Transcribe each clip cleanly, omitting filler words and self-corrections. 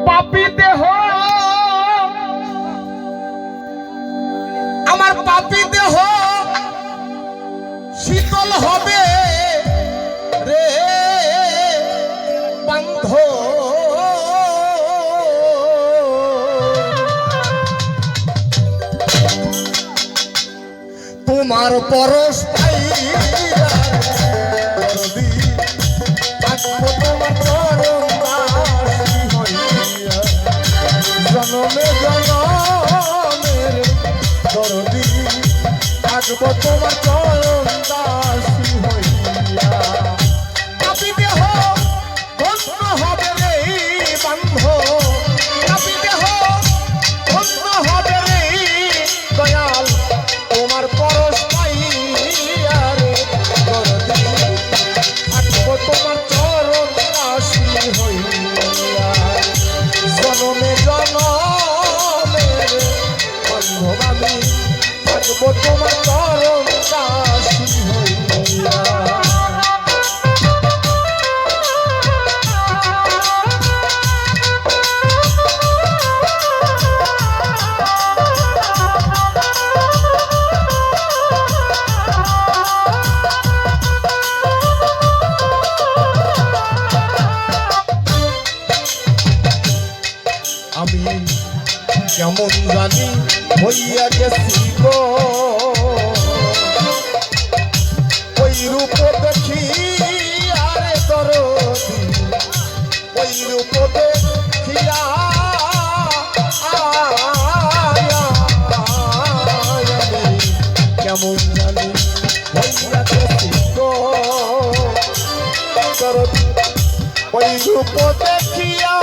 পাপী দেহ আমার পাপী দেহ শীতল হবে রে বন্ধ তোমার পরশ পাইয়া থাকবো তোমার চরণ দাসী হইয়া জনমে জনমের দরদি থাকবো তোমার চরণ দাসী হইয়া পাপী দেহ ধন্য হবে রে বন্ধ পাপী দেহ ধন্য হবে রে দয়াল তোমার পরশ পাইয়া রে দরদি থাকবো তোমার চরণ দাসী হইয়া জনমে জনমের বান্ধব আমি থাকবো তোমার চরণ দাসী হইয়া আমি কেমন জানি হইয়া গেছি গো ওই রূপ দেখি আরে দরদি ওই রূপ দেখিয়া কেমন জানি হইয়া গেছি গো দরদি ওই রূপ দেখিয়া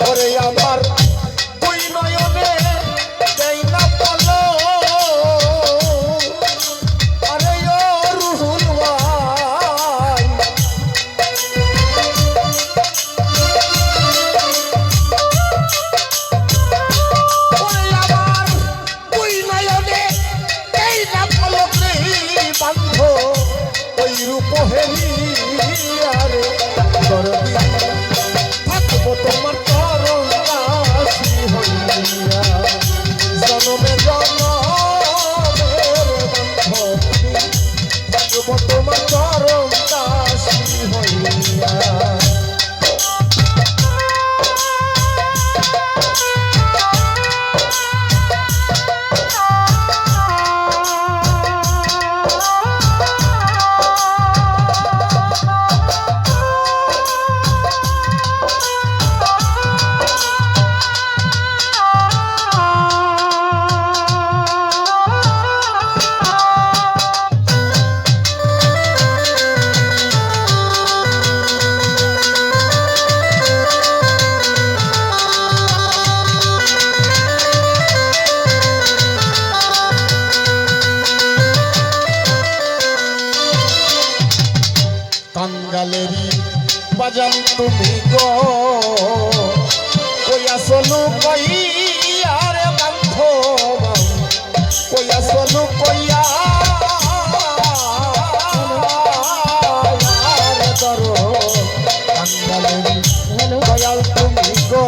ওরে আমার তুই নয়নে দেই না বলো আরে ও রুহুল ভাই ওরে আমার তুই নয়নে দেই না বলো রে বন্ধ ওই রূপ হেরিয়া রে দরদি থাকবো তোমার চরণ দাসী হইয়া জনমে জনমের বান্ধবী থাকবো তোমার চরণ দাসী হইয়া কাঙ্গালেরি বাজান তুমি গো কই আসলু কইয়া রে বান্ধব কই আসলু কইয়া রে দরো কাঙ্গালেরি দয়াল তুমি গো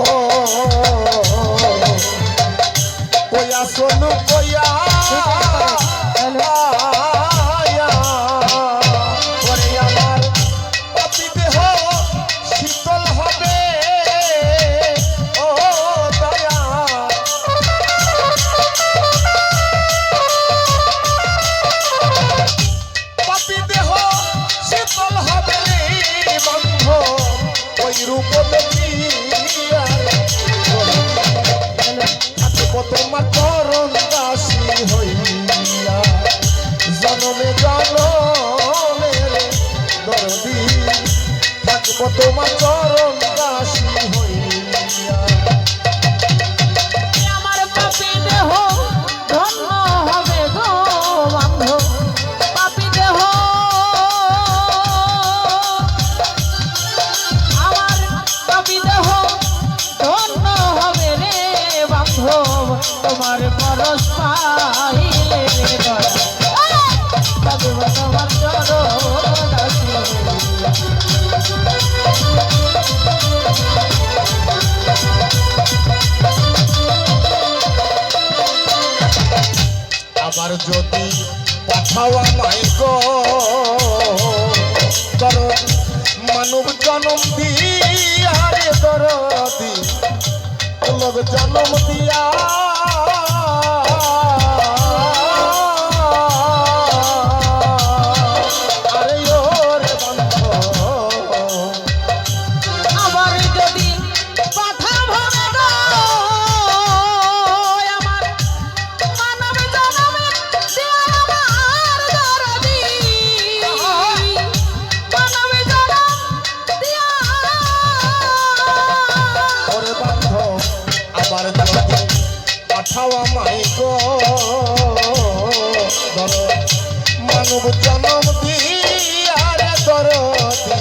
কই আসলু কইয়া রূপ দেখিয়া থাকবো তোমার চরণ দাসী হইয়া জনমে জনমের দরদি থাকবো তোমার চরণ দাসী হইয়া আমার পাপী দেহ ধন্য হবে গো বান্ধব পাপী দেহ তোমার পরশ পাইলে তোমার চরণ দাসী মাই গো কারণ মানব জনম দিয়া রে দরদি লোক জনম দিয়া আরে ও রে বান্ধব আবার যদি কথা ভরে গো আমার মানব জনমে দিয়া আমার দরদি মানব জনম দিয়া ওরে বান্ধব আবার যদি পাঠাও আমায় গো ধর মানব জনম দিয়া রে দরদি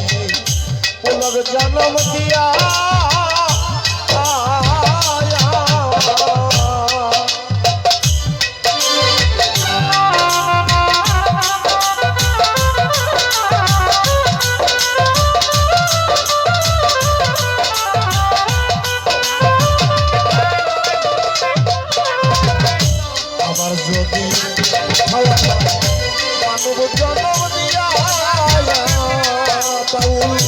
উলগ জনম দিয়া আবার যদি খাওয়া মানব জনম দিয়া বাউল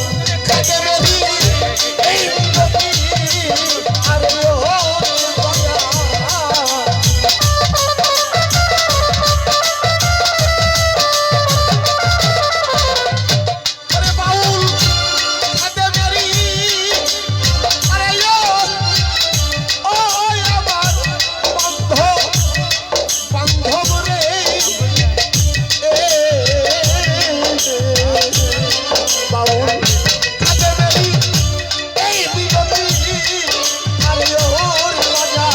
খাকে মেরি এই গতি আরে ও বাবা আরে বাউল খাকে মেরি আরে ও আমার বান্ধব রে বাউল খাতে মেরি এই বিগতি আরে ওর রাজা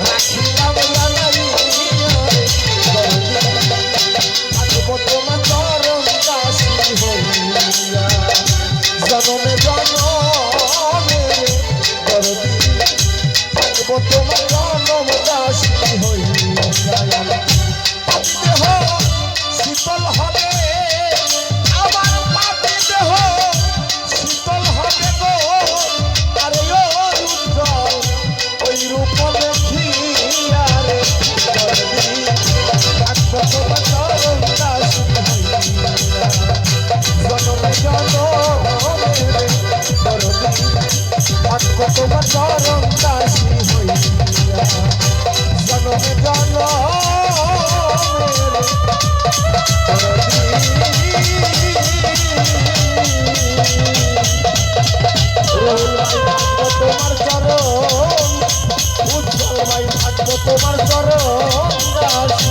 রাখিলাম জানাই থাকবো তোমার চরণ দাসী হইয়া জনমে জনমে দরদি থাকবো তোমার জনম দাসী হইয়া দেহ শীতল হবে আমার পাপে দেহ শীতল হবে গো আরে ও উজ্জ্বল ওই রূপ দেখিয়া রে দরদি থাকবো তোমার চরণ দাসী হইয়া জনমে জনমে রে দরদি থাকবো তোমার চরণ দাসী হইয়া জনমে জনমে তোমার চরণ উজ্জ্বল ভাই থাকবো তোমার চরণ দাসী